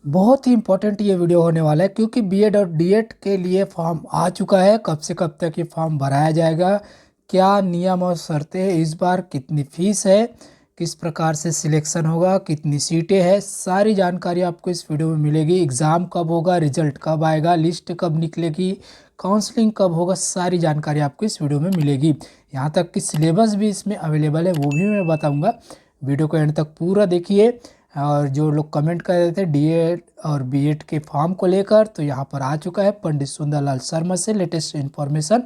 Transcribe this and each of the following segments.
बहुत ही इम्पोर्टेंट ये वीडियो होने वाला है क्योंकि बीएड और डीएड के लिए फॉर्म आ चुका है। कब से कब तक ये फॉर्म भराया जाएगा, क्या नियम और शर्तें हैं, इस बार कितनी फीस है, किस प्रकार से सिलेक्शन होगा, कितनी सीटें हैं, सारी जानकारी आपको इस वीडियो में मिलेगी। एग्ज़ाम कब होगा, रिजल्ट कब आएगा, लिस्ट कब निकलेगी, काउंसलिंग कब होगा, सारी जानकारी आपको इस वीडियो में मिलेगी। यहाँ तक कि सिलेबस भी इसमें अवेलेबल है, वो भी मैं बताऊँगा। वीडियो को एंड तक पूरा देखिए। और जो लोग कमेंट कर रहे थे डीएड और बीएड के फॉर्म को लेकर, तो यहाँ पर आ चुका है पंडित सुंदरलाल शर्मा से लेटेस्ट इन्फॉर्मेशन।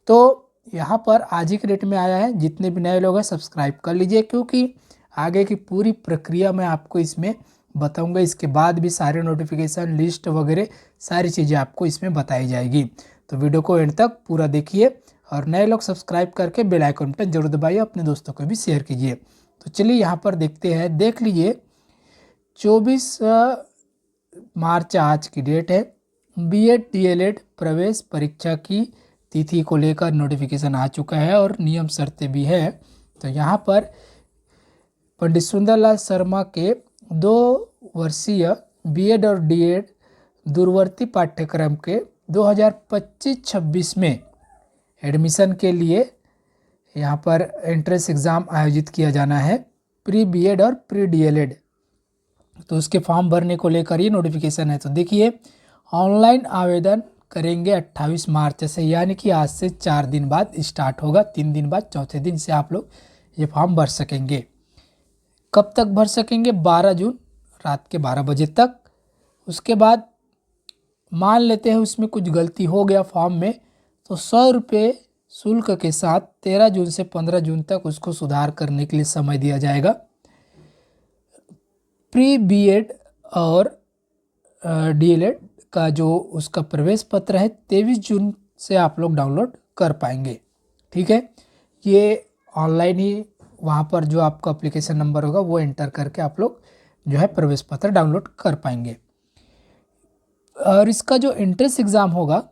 तो यहाँ पर आज ही के डेट में आया है। जितने भी नए लोग हैं सब्सक्राइब कर लीजिए, क्योंकि आगे की पूरी प्रक्रिया मैं आपको इसमें बताऊंगा। इसके बाद भी सारे नोटिफिकेशन लिस्ट वगैरह सारी चीज़ें आपको इसमें बताई जाएगी। तो वीडियो को एंड तक पूरा देखिए और नए लोग सब्सक्राइब करके बेल आइकन पर जरूर दबाइए, अपने दोस्तों को भी शेयर कीजिए। तो चलिए यहाँ पर देखते हैं, देख लीजिए। 24 मार्च आज की डेट है। बीएड डीएलएड प्रवेश परीक्षा की तिथि को लेकर नोटिफिकेशन आ चुका है और नियम शर्तें भी है। तो यहाँ पर पंडित सुंदरलाल शर्मा के 2 वर्षीय बीएड और डीएड दूरवर्ती पाठ्यक्रम के 2025-26 में एडमिशन के लिए यहाँ पर एंट्रेंस एग्ज़ाम आयोजित किया जाना है, प्री बीएड और प्री डीएलएड। तो उसके फॉर्म भरने को लेकर ये नोटिफिकेशन है। तो देखिए, ऑनलाइन आवेदन करेंगे 28 मार्च से, यानी कि आज से 4 दिन बाद स्टार्ट होगा। 3 दिन बाद चौथे दिन से आप लोग ये फॉर्म भर सकेंगे। कब तक भर सकेंगे? 12 जून रात के 12 बजे तक। उसके बाद मान लेते हैं उसमें कुछ गलती हो गया फॉर्म में, तो 100 रुपये शुल्क के साथ 13 जून से 15 जून तक उसको सुधार करने के लिए समय दिया जाएगा। प्री बीएड और डीएलएड का जो उसका प्रवेश पत्र है 23 जून से आप लोग डाउनलोड कर पाएंगे। ठीक है, ये ऑनलाइन ही वहाँ पर जो आपका एप्लीकेशन नंबर होगा वो एंटर करके आप लोग जो है प्रवेश पत्र डाउनलोड कर पाएंगे। और इसका जो एंट्रेंस एग्ज़ाम होगा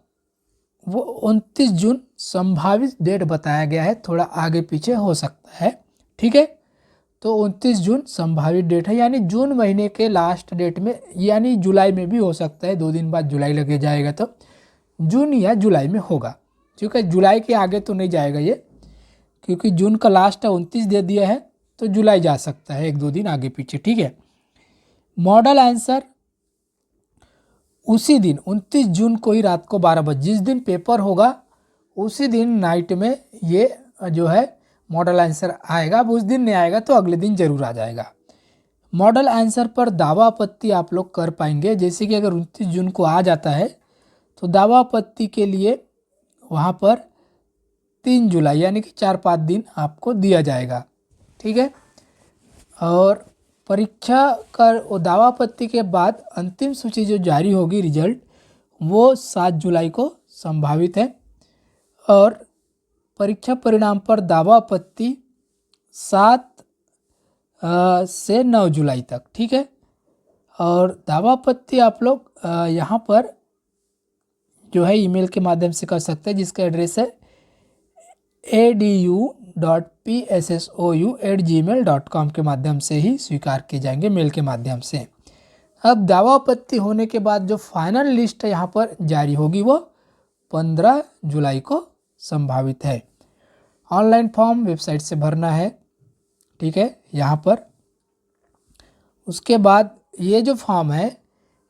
वो 29 जून संभावित डेट बताया गया है, थोड़ा आगे पीछे हो सकता है। ठीक है, तो 29 जून संभावित डेट है, यानी जून महीने के लास्ट डेट में, यानी जुलाई में भी हो सकता है। 2 दिन बाद जुलाई लगे जाएगा तो जून या जुलाई में होगा, क्योंकि जुलाई के आगे तो नहीं जाएगा ये, क्योंकि जून का लास्ट 29 दे दिया है, तो जुलाई जा सकता है 1-2 दिन आगे पीछे। ठीक है, मॉडल आंसर उसी दिन 29 जून को ही रात को 12 बजे, जिस दिन पेपर होगा उसी दिन नाइट में ये जो है मॉडल आंसर आएगा। अब उस दिन नहीं आएगा तो अगले दिन जरूर आ जाएगा। मॉडल आंसर पर दावा आपत्ति आप लोग कर पाएंगे। जैसे कि अगर 29 जून को आ जाता है तो दावा आपत्ति के लिए वहाँ पर 3 जुलाई यानी कि 4-5 दिन आपको दिया जाएगा। ठीक है, और परीक्षा कर दावा आपत्ति के बाद अंतिम सूची जो जारी होगी रिजल्ट, वो 7 जुलाई को संभावित है। और परीक्षा परिणाम पर दावा आपत्ति 7 से 9 जुलाई तक। ठीक है, और दावा आपत्ति आप लोग यहाँ पर जो है ईमेल के माध्यम से कर सकते हैं, जिसका एड्रेस है adu.pssou@gmail.com के माध्यम से ही स्वीकार किए जाएंगे, मेल के माध्यम से। अब दावा आपत्ति होने के बाद जो फाइनल लिस्ट यहाँ पर जारी होगी वो 15 जुलाई को संभावित है। ऑनलाइन फॉर्म वेबसाइट से भरना है। ठीक है, यहाँ पर उसके बाद ये जो फॉर्म है,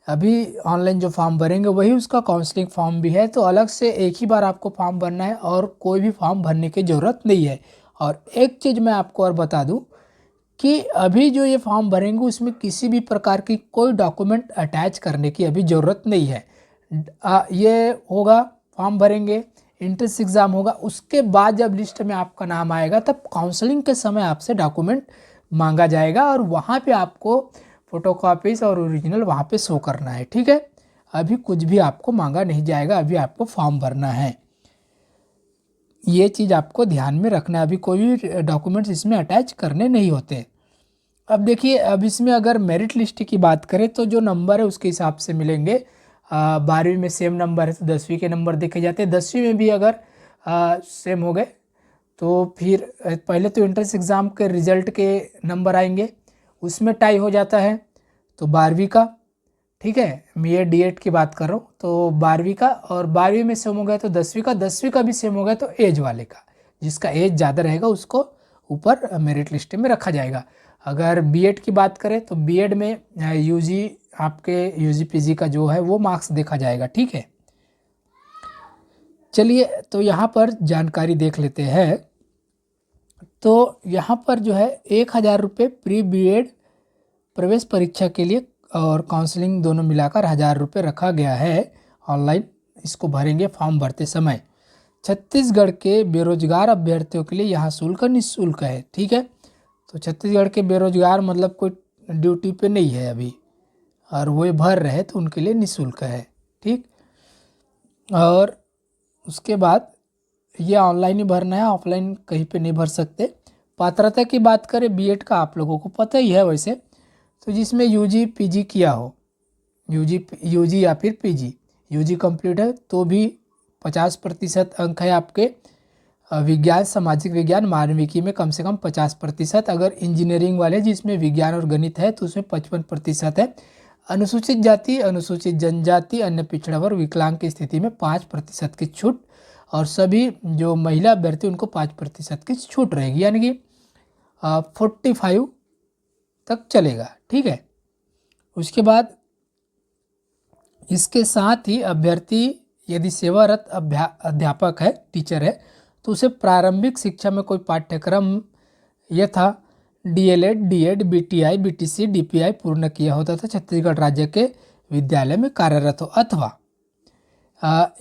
अभी ऑनलाइन जो फॉर्म भरेंगे वही उसका काउंसलिंग फॉर्म भी है, तो अलग से एक ही बार आपको फॉर्म भरना है और कोई भी फॉर्म भरने की ज़रूरत नहीं है। और एक चीज़ मैं आपको और बता दूं कि अभी जो ये फॉर्म भरेंगे उसमें किसी भी प्रकार की कोई डॉक्यूमेंट अटैच करने की अभी ज़रूरत नहीं है। ये होगा, फॉर्म भरेंगे, एंट्रेंस एग्ज़ाम होगा, उसके बाद जब लिस्ट में आपका नाम आएगा तब काउंसलिंग के समय आपसे डॉक्यूमेंट मांगा जाएगा और वहाँ पे आपको फोटोकॉपीज और ओरिजिनल वहाँ पे शो करना है। ठीक है, अभी कुछ भी आपको मांगा नहीं जाएगा, अभी आपको फॉर्म भरना है। ये चीज़ आपको ध्यान में रखना है, अभी कोई भी डॉक्यूमेंट्स इसमें अटैच करने नहीं होते। अब देखिए, अब इसमें अगर मेरिट लिस्ट की बात करें तो जो नंबर है उसके हिसाब से मिलेंगे। 12वीं में सेम नंबर है तो 10वीं के नंबर देखे जाते हैं। 10वीं में भी अगर सेम हो गए तो फिर पहले तो एंट्रेंस एग्ज़ाम के रिजल्ट के नंबर आएंगे, उसमें टाई हो जाता है तो 12वीं का, ठीक है। बी एड डी एड की बात कर रहा हूँ तो 12वीं का, और 12वीं में सेम हो गया तो 10वीं का, 10वीं का भी सेम हो गया तो एज वाले का, जिसका एज ज़्यादा रहेगा उसको ऊपर मेरिट लिस्ट में रखा जाएगा। अगर बी एड की बात करें तो बी एड में यूजी, आपके यूजी पीजी का जो है वो मार्क्स देखा जाएगा। ठीक है, चलिए तो यहाँ पर जानकारी देख लेते हैं। तो यहाँ पर जो है 1,000 रुपये प्री बी एड प्रवेश परीक्षा के लिए और काउंसलिंग दोनों मिलाकर 1,000 रुपये रखा गया है ऑनलाइन। इसको भरेंगे फॉर्म भरते समय। छत्तीसगढ़ के बेरोजगार अभ्यर्थियों के लिए यहाँ शुल्क निःशुल्क है। ठीक है, तो छत्तीसगढ़ के बेरोजगार मतलब कोई ड्यूटी पे नहीं है अभी और वो भर रहे तो उनके लिए निःशुल्क है। ठीक, और उसके बाद ये ऑनलाइन ही भरना है, ऑफलाइन कहीं पे नहीं भर सकते। पात्रता की बात करें बीएड का, आप लोगों को पता ही है वैसे, तो जिसमें यूजी पीजी किया हो, यूजी या फिर पीजी, यूजी कंप्लीट है तो भी 50% अंक है आपके विज्ञान, सामाजिक विज्ञान, मानविकी में कम से कम 50%। अगर इंजीनियरिंग वाले जिसमें विज्ञान और गणित है तो उसमें 55% है। अनुसूचित जाति, अनुसूचित जनजाति, अन्य पिछड़ा वर्ग, विकलांग की स्थिति में 5% की छूट, और सभी जो महिला अभ्यर्थी उनको 5% की छूट रहेगी, यानी कि 45 तक चलेगा। ठीक है, उसके बाद इसके साथ ही अभ्यर्थी यदि सेवारत अध्यापक है, टीचर है, तो उसे प्रारंभिक शिक्षा में कोई पाठ्यक्रम यथा DElEd, DEd, BTI, BTC, DPI पूर्ण किया होता था छत्तीसगढ़ राज्य के विद्यालय में कार्यरत हो, अथवा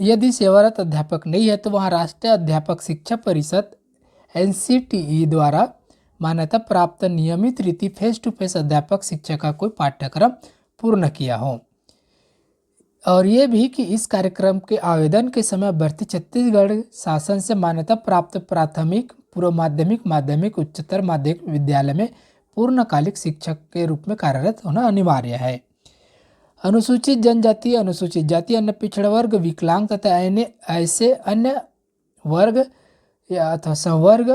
यदि सेवारत अध्यापक नहीं है तो वहाँ राष्ट्रीय अध्यापक शिक्षा परिषद एनसीटीई द्वारा मान्यता प्राप्त नियमित रीति फेस टू फेस अध्यापक शिक्षा का कोई पाठ्यक्रम पूर्ण किया हो। और ये भी कि इस कार्यक्रम के आवेदन के समय अभ्यर्थी छत्तीसगढ़ शासन से मान्यता प्राप्त प्राथमिक, पूर्व माध्यमिक, माध्यमिक, उच्चतर माध्यमिक विद्यालय में पूर्णकालिक शिक्षक के रूप में कार्यरत होना अनिवार्य है। अनुसूचित जनजाति, अनुसूचित जाति, अन्य पिछड़ा वर्ग, विकलांग तथा ऐसे अन्य वर्ग या अथवा संवर्ग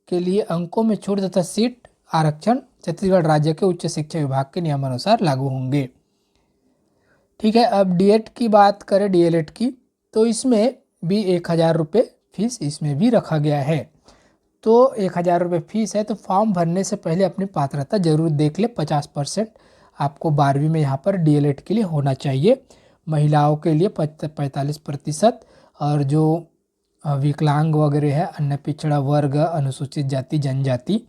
के लिए अंकों में छूट तथा सीट आरक्षण छत्तीसगढ़ राज्य के उच्च शिक्षा विभाग के नियमानुसार लागू होंगे। ठीक है, अब डीएड की बात करें, डीएलएड की, तो इसमें भी 1,000 रुपये फीस इसमें भी रखा गया है। तो 1,000 रुपये फीस है, तो फॉर्म भरने से पहले अपनी पात्रता जरूर देख ले। 50% आपको 12वीं में यहाँ पर डीएलएड के लिए होना चाहिए। महिलाओं के लिए 45%, और जो विकलांग वगैरह है, अन्य पिछड़ा वर्ग, अनुसूचित जाति, जनजाति,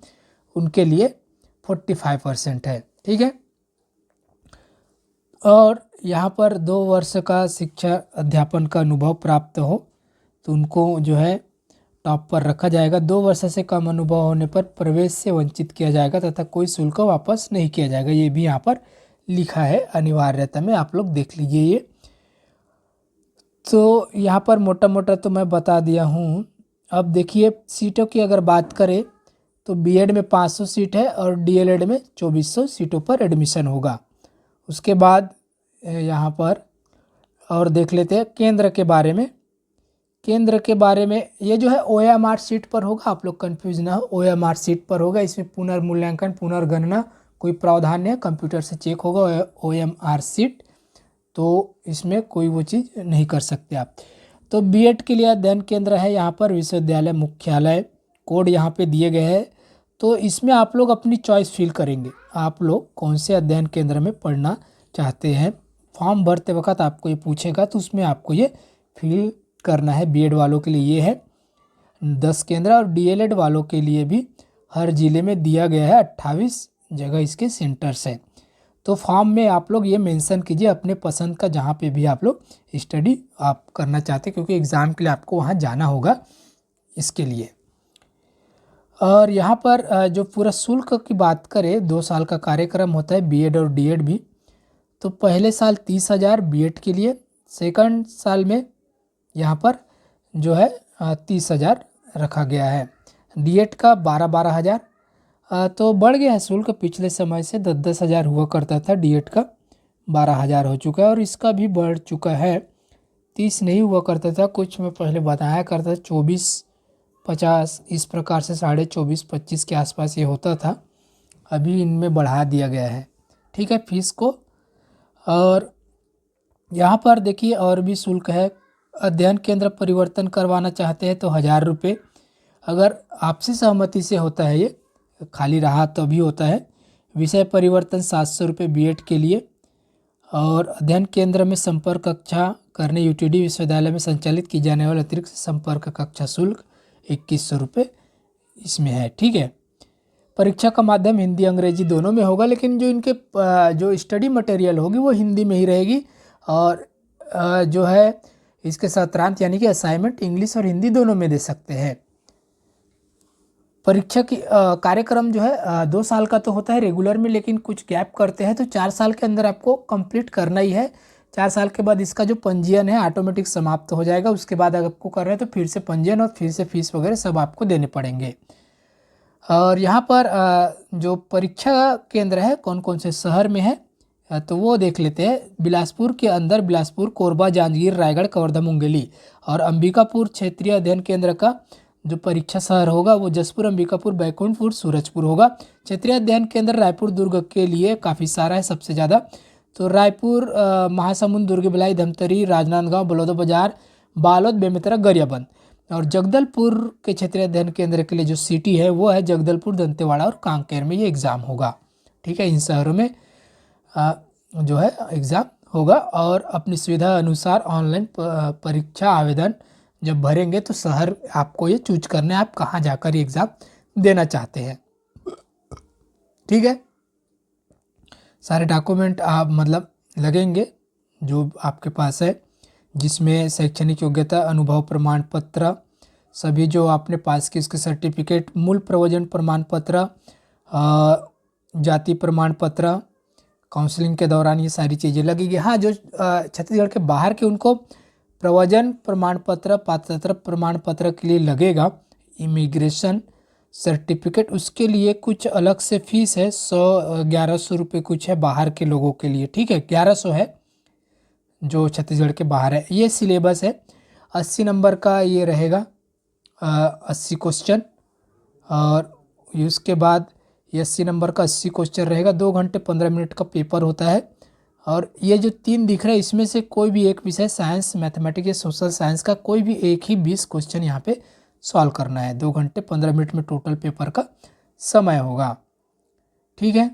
उनके लिए 45% है। ठीक है, और यहाँ पर 2 वर्ष का शिक्षा अध्यापन का अनुभव प्राप्त हो तो उनको जो है टॉप पर रखा जाएगा। 2 वर्ष से कम अनुभव होने पर प्रवेश से वंचित किया जाएगा तथा कोई शुल्क वापस नहीं किया जाएगा। ये भी यहाँ पर लिखा है अनिवार्यता में, आप लोग देख लीजिए ये। तो यहाँ पर मोटा मोटा तो मैं बता दिया हूँ। अब देखिए सीटों की अगर बात करें तो बीएड में 500 सीट है और डीएलएड में 2400 सीटों पर एडमिशन होगा। उसके बाद यहाँ पर और देख लेते हैं केंद्र के बारे में। केंद्र के बारे में ये जो है ओएमआर सीट पर होगा, आप लोग कंफ्यूज ना हो, ओएमआर सीट पर होगा। इसमें पुनर्मूल्यांकन, पुनर्गणना कोई प्रावधान है, कंप्यूटर से चेक होगा ओएमआर सीट, तो इसमें कोई वो चीज़ नहीं कर सकते आप। तो बीएड के लिए अध्ययन केंद्र है यहाँ पर विश्वविद्यालय मुख्यालय, कोड यहाँ पे दिए गए हैं। तो इसमें आप लोग अपनी चॉइस फिल करेंगे, आप लोग कौन से अध्ययन केंद्र में पढ़ना चाहते हैं। फॉर्म भरते वक्त आपको ये पूछेगा तो उसमें आपको ये फिल करना है। बीएड वालों के लिए ये है 10 केंद्र, और डीएलएड वालों के लिए भी हर जिले में दिया गया है 28 जगह इसके सेंटर्स है। तो फॉर्म में आप लोग ये मेंशन कीजिए अपने पसंद का, जहाँ पे भी आप लोग स्टडी आप करना चाहते हैं, क्योंकि एग्ज़ाम के लिए आपको वहाँ जाना होगा इसके लिए। और यहाँ पर जो पूरा शुल्क की बात करें, 2 साल का कार्यक्रम होता है बीएड और डीएड भी। तो पहले साल 30,000 बीएड के लिए, सेकंड साल में यहाँ पर जो है 30,000 रखा गया है। डीएड का 12,000 तो बढ़ गया है शुल्क, पिछले समय से 10,000 हुआ करता था, डीएड का 12,000 हो चुका है, और इसका भी बढ़ चुका है। 30 नहीं हुआ करता था, कुछ मैं पहले बताया करता था 24-50 इस प्रकार से, 24.5-25 के आसपास ये होता था। अभी इनमें बढ़ा दिया गया है। ठीक है, फीस को। और यहाँ पर देखिए और भी शुल्क है। अध्ययन केंद्र परिवर्तन करवाना चाहते हैं तो 1000 रुपये, अगर आपसी सहमति से होता है, ये खाली रहा तो भी होता है। विषय परिवर्तन 700 रुपये बीएड के लिए। और अध्ययन केंद्र में संपर्क कक्षा करने यूटीडी विश्वविद्यालय में संचालित की जाने वाली अतिरिक्त संपर्क कक्षा शुल्क 2100 रुपये इसमें है। ठीक है। परीक्षा का माध्यम हिंदी अंग्रेजी दोनों में होगा, लेकिन जो इनके जो स्टडी मटेरियल होगी वो हिंदी में ही रहेगी। और जो है इसके सत्रांत यानी कि असाइनमेंट इंग्लिश और हिंदी दोनों में दे सकते हैं। परीक्षा की कार्यक्रम जो है 2 साल का तो होता है रेगुलर में, लेकिन कुछ गैप करते हैं तो 4 साल के अंदर आपको कंप्लीट करना ही है। 4 साल के बाद इसका जो पंजीयन है ऑटोमेटिक समाप्त हो जाएगा। उसके बाद अगर आपको कर रहे हैं तो फिर से पंजीयन और फिर से फीस वगैरह सब आपको देने पड़ेंगे। और यहाँ पर जो परीक्षा केंद्र है कौन कौन से शहर में है तो वो देख लेते हैं। बिलासपुर के अंदर बिलासपुर, कोरबा, जांजगीर, रायगढ़, कवर्धा, मुंगेली। और अंबिकापुर क्षेत्रीय अध्ययन केंद्र का जो परीक्षा शहर होगा वो जसपुर, अंबिकापुर, बैकुंठपुर, सूरजपुर होगा। क्षेत्रीय अध्ययन केंद्र रायपुर, दुर्ग के लिए काफ़ी सारा है सबसे ज़्यादा। तो रायपुर, महासमुंद, दुर्ग, भिलाई, धमतरी, राजनांदगांव, बलौदाबाजार, बालोद, बेमेतरा, गरियाबंद। और जगदलपुर के क्षेत्रीय अध्ययन केंद्र के लिए जो सिटी है वो है जगदलपुर, दंतेवाड़ा और कांकेर में ये एग्ज़ाम होगा। ठीक है। इन शहरों में जो है एग्ज़ाम होगा। और अपनी सुविधा अनुसार ऑनलाइन परीक्षा आवेदन जब भरेंगे तो शहर आपको ये चूज करना है, आप कहाँ जाकर ये एग्ज़ाम देना चाहते हैं। ठीक है। सारे डॉक्यूमेंट आप मतलब लगेंगे जो आपके पास है, जिसमें शैक्षणिक योग्यता, अनुभव प्रमाण पत्र, सभी जो आपने पास की उसके सर्टिफिकेट, मूल प्रयोजन प्रमाण पत्र, जाति प्रमाण पत्र, काउंसलिंग के दौरान ये सारी चीज़ें लगेगी। हाँ, जो छत्तीसगढ़ के बाहर के उनको प्रव्रजन प्रमाण पत्र, पात्रता प्रमाण पत्र के लिए लगेगा इमिग्रेशन सर्टिफिकेट, उसके लिए कुछ अलग से फीस है। 1100 रुपये कुछ है बाहर के लोगों के लिए। ठीक है। 1100 है जो छत्तीसगढ़ के बाहर है। ये सिलेबस है। 80 नंबर का ये रहेगा, 80 क्वेश्चन। और उसके बाद ये 80 नंबर का 80 क्वेश्चन रहेगा। 2 घंटे 15 मिनट का पेपर होता है। और ये जो 3 दिख रहा है इसमें से कोई भी एक विषय, साइंस, मैथमेटिक्स या सोशल साइंस का कोई भी एक ही 20 क्वेश्चन यहाँ पे सॉल्व करना है। 2 घंटे 15 मिनट में टोटल पेपर का समय होगा। ठीक है।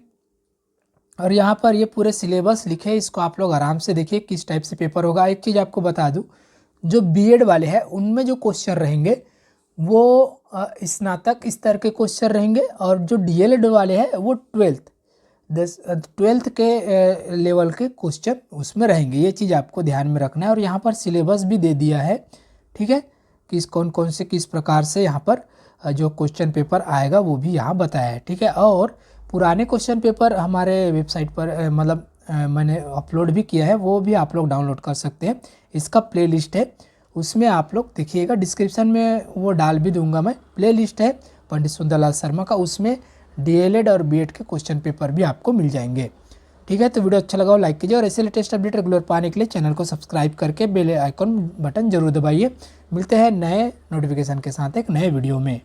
और यहाँ पर ये पूरे सिलेबस लिखे हैं, इसको आप लोग आराम से देखिए किस टाइप से पेपर होगा। एक चीज़ आपको बता दूँ, जो बीएड वाले हैं उनमें जो क्वेश्चन रहेंगे वो स्नातक स्तर के क्वेश्चन रहेंगे। और जो डीएलएड वाले हैं वो 12th के लेवल के क्वेश्चन उसमें रहेंगे। ये चीज़ आपको ध्यान में रखना है। और यहाँ पर सिलेबस भी दे दिया है। ठीक है। किस कौन कौन से किस प्रकार से यहाँ पर जो क्वेश्चन पेपर आएगा वो भी यहाँ बताया है। ठीक है। और पुराने क्वेश्चन पेपर हमारे वेबसाइट पर मतलब मैंने अपलोड भी किया है, वो भी आप लोग डाउनलोड कर सकते हैं। इसका प्लेलिस्ट है, उसमें आप लोग देखिएगा, डिस्क्रिप्शन में वो डाल भी दूंगा मैं। प्लेलिस्ट है पंडित सुंदरलाल शर्मा का, उसमें डीएलएड और बीएड के क्वेश्चन पेपर भी आपको मिल जाएंगे। ठीक है। तो वीडियो अच्छा लगा हो लाइक कीजिए और ऐसे लेटेस्ट अपडेट रेगुलर पाने के लिए चैनल को सब्सक्राइब करके बेल आइकन बटन जरूर दबाइए। मिलते हैं नए नोटिफिकेशन के साथ एक नए वीडियो में।